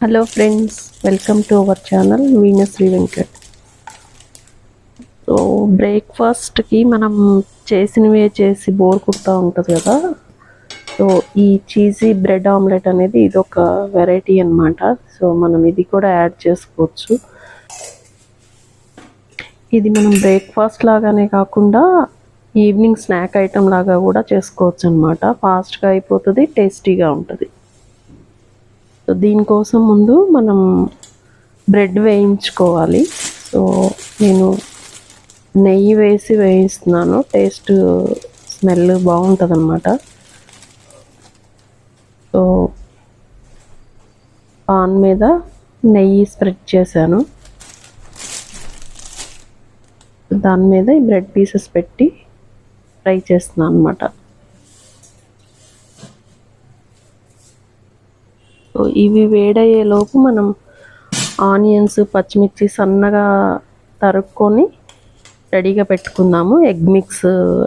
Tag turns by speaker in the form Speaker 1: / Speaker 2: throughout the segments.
Speaker 1: Hello friends, welcome to our channel Veenasree Venkat. So బ్రేక్ఫాస్ట్కి మనం చేసినవే చేసి బోర్ కొడుతూ ఉంటుంది కదా. సో ఈ చీజీ బ్రెడ్ ఆమ్లెట్ అనేది ఇది ఒక వెరైటీ అనమాట. సో మనం ఇది కూడా యాడ్ చేసుకోవచ్చు. ఇది మనం బ్రేక్ఫాస్ట్ లాగానే కాకుండా ఈవినింగ్ స్నాక్ ఐటమ్ లాగా కూడా చేసుకోవచ్చు అనమాట. ఫాస్ట్గా అయిపోతుంది, టేస్టీగా ఉంటుంది. సో దీనికోసం ముందు మనం బ్రెడ్ వేయించుకోవాలి. సో నేను నెయ్యి వేసి వేయిస్తున్నాను, టేస్ట్ స్మెల్ బాగుంటుంది అన్నమాట. సో పాన్ మీద నెయ్యి స్ప్రెడ్ చేశాను, దాని మీద ఈ బ్రెడ్ పీసెస్ పెట్టి ఫ్రై చేస్తున్నాను అన్నమాట. సో ఇవి వేడయ్యేలోపు మనం ఆనియన్స్, పచ్చిమిర్చి సన్నగా తరుక్కొని రెడీగా పెట్టుకుందాము. ఎగ్ మిక్స్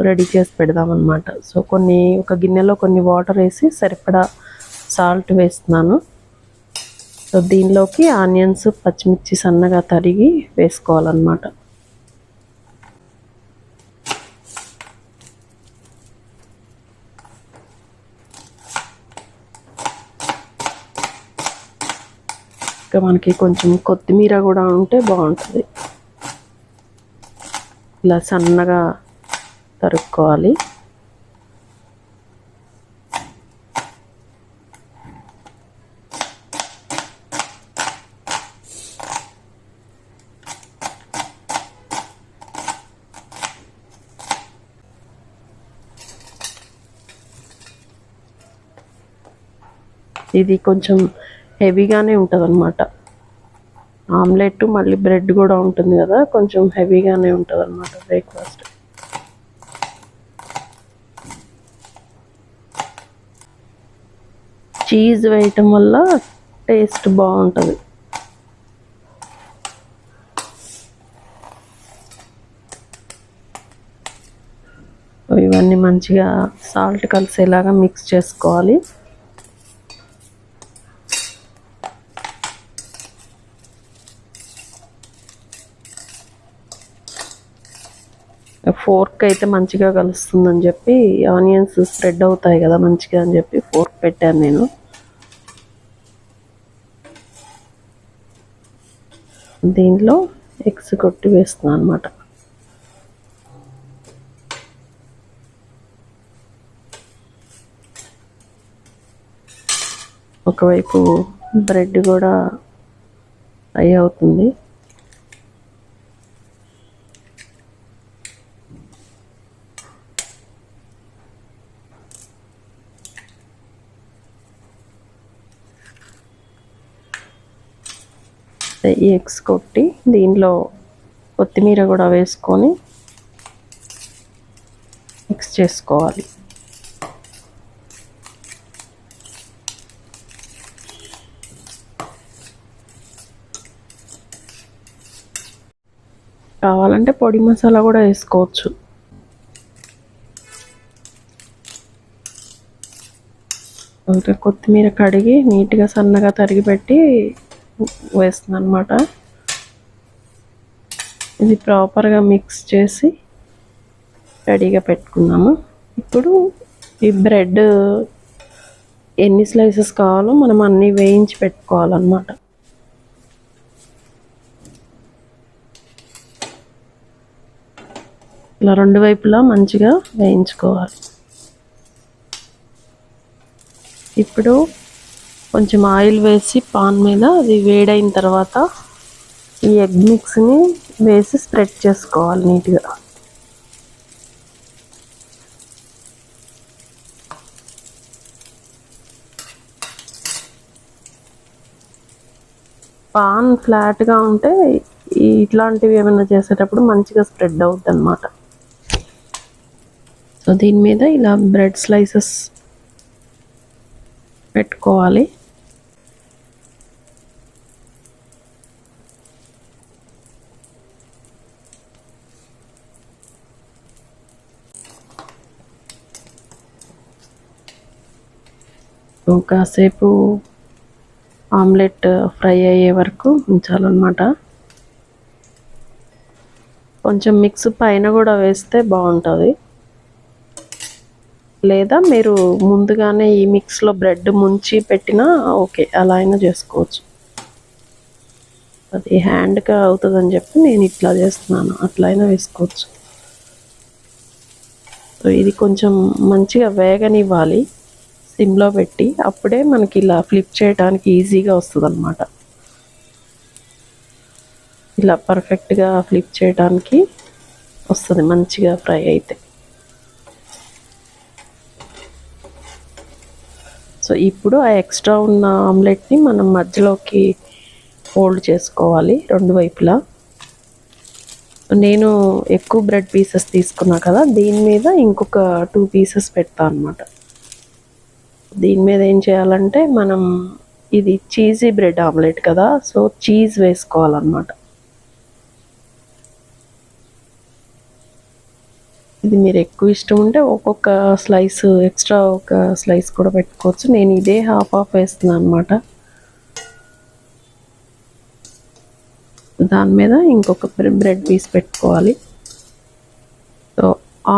Speaker 1: రెడీ చేసి పెడదాం అన్నమాట. సో ఒక గిన్నెలో కొన్ని వాటర్ వేసి సరిపడా సాల్ట్ వేస్తున్నాను. సో దీనిలోకి ఆనియన్స్, పచ్చిమిర్చి సన్నగా తరిగి వేసుకోవాలన్నమాట. ఇంకా మనకి కొంచెం కొత్తిమీర కూడా ఉంటే బాగుంటుంది. ఇలా సన్నగా తరుక్కోవాలి. ఇది కొంచెం హెవీగానే ఉంటుంది అన్నమాట. ఆమ్లెట్ మళ్ళీ బ్రెడ్ కూడా ఉంటుంది కదా, కొంచెం హెవీగానే ఉంటుంది అన్నమాట బ్రేక్ఫాస్ట్. చీజ్ వేయటం వల్ల టేస్ట్ బాగుంటుంది. ఇవన్నీ మంచిగా సాల్ట్ కలిసేలాగా మిక్స్ చేసుకోవాలి. ఫోర్క్ అయితే మంచిగా కలుస్తుందని చెప్పి, ఆనియన్స్ స్ప్రెడ్ అవుతాయి కదా మంచిగా అని చెప్పి ఫోర్క్ పెట్టాను నేను. దీనిలో ఎగ్స్ కొట్టి వేస్తున్నాను అన్నమాట. ఒకవైపు బ్రెడ్ కూడా ఫ్రై అవుతుంది. ఈ ఎగ్స్ కొట్టి దీనిలో కొత్తిమీర కూడా వేసుకొని మిక్స్ చేసుకోవాలి. కావాలంటే పొడి మసాలా కూడా వేసుకోవచ్చు. కొత్తిమీర కడిగి నీట్గా సన్నగా తరిగి పెట్టి వేస్తున్నాను అన్నమాట. ఇది ప్రాపర్గా మిక్స్ చేసి రెడీగా పెట్టుకున్నాము. ఇప్పుడు ఈ బ్రెడ్ ఎన్ని స్లైసెస్ కావాలో మనం అన్నీ వేయించి పెట్టుకోవాలన్నమాట. ఇలా రెండు వైపులా మంచిగా వేయించుకోవాలి. ఇప్పుడు కొంచెం ఆయిల్ వేసి పాన్ మీద అది వేడైన తర్వాత ఈ ఎగ్ మిక్స్ని వేసి స్ప్రెడ్ చేసుకోవాలి నీట్గా. పాన్ ఫ్లాట్గా ఉంటే ఇట్లాంటివి ఏమైనా చేసేటప్పుడు మంచిగా స్ప్రెడ్ అవుతుంది అన్నమాట. సో దీని మీద ఇలా బ్రెడ్ స్లైసెస్ పెట్టుకోవాలి. కాసేపు ఆమ్లెట్ ఫ్రై అయ్యే వరకు ఉంచాలన్నమాట. కొంచెం మిక్స్ పైన కూడా వేస్తే బాగుంటుంది, లేదా మీరు ముందుగానే ఈ మిక్స్లో బ్రెడ్ ముంచి పెట్టినా ఓకే, అలా అయినా చేసుకోవచ్చు. అది హ్యాండ్గా అవుతుందని చెప్పి నేను ఇట్లా చేస్తున్నాను, అట్లా అయినా వేసుకోవచ్చు. సో ఇది కొంచెం మంచిగా వేగనివ్వాలి సిమ్లో పెట్టి, అప్పుడే మనకి ఇలా ఫ్లిప్ చేయడానికి ఈజీగా వస్తుంది అన్నమాట. ఇలా పర్ఫెక్ట్గా ఫ్లిప్ చేయడానికి వస్తుంది మంచిగా ఫ్రై అయితే. సో ఇప్పుడు ఆ ఎక్స్ట్రా ఉన్న ఆమ్లెట్ని మనం మధ్యలోకి ఫోల్డ్ చేసుకోవాలి రెండు వైపులా. నేను ఎక్కువ బ్రెడ్ పీసెస్ తీసుకున్నా కదా, దీని మీద ఇంకొక 2 పీసెస్ పెడతా అనమాట. దీని మీద ఏం చేయాలంటే మనం, ఇది చీజీ బ్రెడ్ ఆమ్లెట్ కదా, సో చీజ్ వేసుకోవాలన్నమాట. ఇది మీరు ఎక్కువ ఇష్టం ఉంటే ఒక్కొక్క స్లైస్ ఎక్స్ట్రా ఒక స్లైస్ కూడా పెట్టుకోవచ్చు. నేను ఇదే హాఫ్ వేస్తున్నాను అనమాట. దాని మీద ఇంకొక బ్రెడ్ పీస్ పెట్టుకోవాలి. సో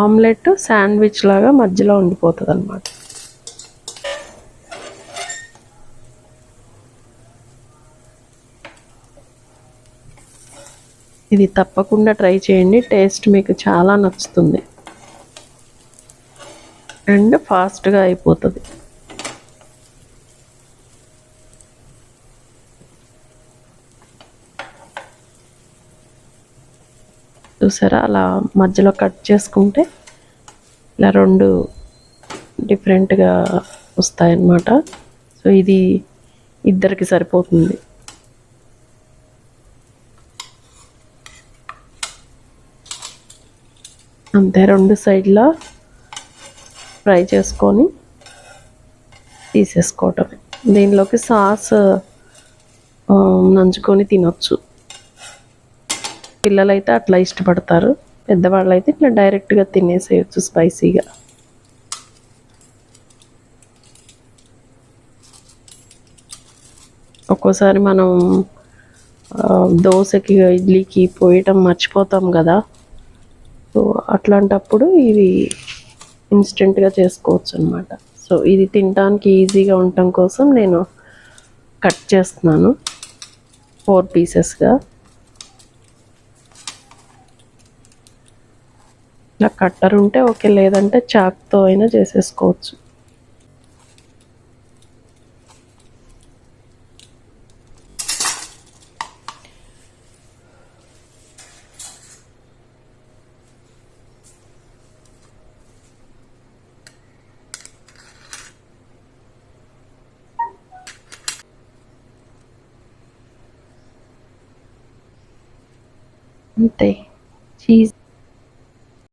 Speaker 1: ఆమ్లెట్ శాండ్విచ్ లాగా మధ్యలో ఉండిపోతుంది అనమాట. ఇది తప్పకుండా ట్రై చేయండి, టేస్ట్ మీకు చాలా నచ్చుతుంది అండ్ ఫాస్ట్గా అయిపోతుంది. చూసారా, అలా మధ్యలో కట్ చేసుకుంటే ఇలా రెండు డిఫరెంట్గా వస్తాయన్నమాట. సో ఇది ఇద్దరికి సరిపోతుంది. అంతే, రెండు సైడ్లా ఫ్రై చేసుకొని తీసేసుకోవటమే. దీనిలోకి సాస్ నంచుకొని తినొచ్చు. పిల్లలైతే అట్లా ఇష్టపడతారు, పెద్దవాళ్ళు అయితే ఇట్లా డైరెక్ట్గా తినేసేయచ్చు స్పైసీగా. ఒక్కోసారి మనం దోశకి ఇడ్లీకి పోయటం మర్చిపోతాం కదా, సో అట్లాంటప్పుడు ఇవి ఇన్స్టెంట్గా చేసుకోవచ్చు అనమాట. సో ఇది తినడానికి ఈజీగా ఉండటం కోసం నేను కట్ చేస్తున్నాను 4 పీసెస్గా. ఇలా కట్టర్ ఉంటే ఓకే, లేదంటే చాక్తో అయినా చేసేసుకోవచ్చు. అంతే, చీజ్